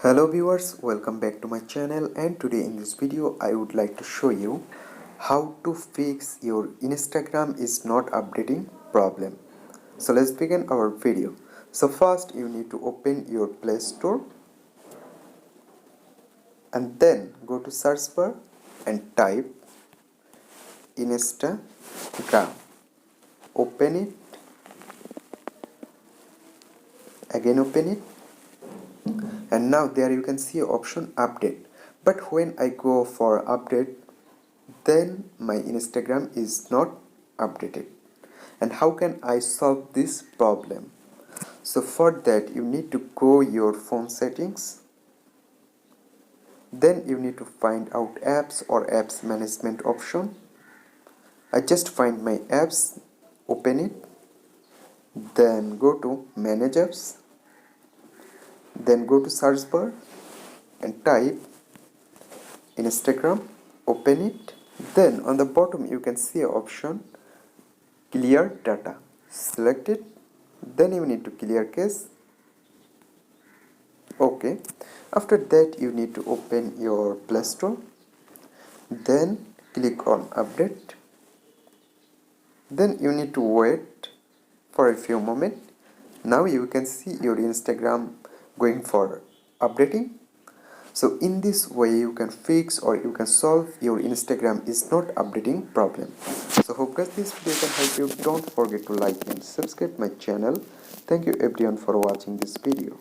Hello viewers, welcome back to my channel, and today in this video I would like to show you how to fix your Instagram is not updating problem. So let's begin our video. So first you need to open your Play Store and then go to search bar and type Instagram. Open it, again open it, and now there you can see option update. But when I go for update, then my Instagram is not updated. And how can I solve this problem? So for that you need to go your phone settings, then you need to find out apps or apps management option. I just find my apps, open it, then go to manage apps, then go to search bar and type Instagram, open it, then on the bottom you can see an option clear data. Select it, then you need to clear cache. Okay, after that you need to open your Play Store, then click on update, then you need to wait for a few moments. Now you can see your Instagram going for updating. So in this way you can fix or you can solve your Instagram is not updating problem. So hope guys this video can help you. Don't forget to like and subscribe my channel. Thank you everyone for watching this video.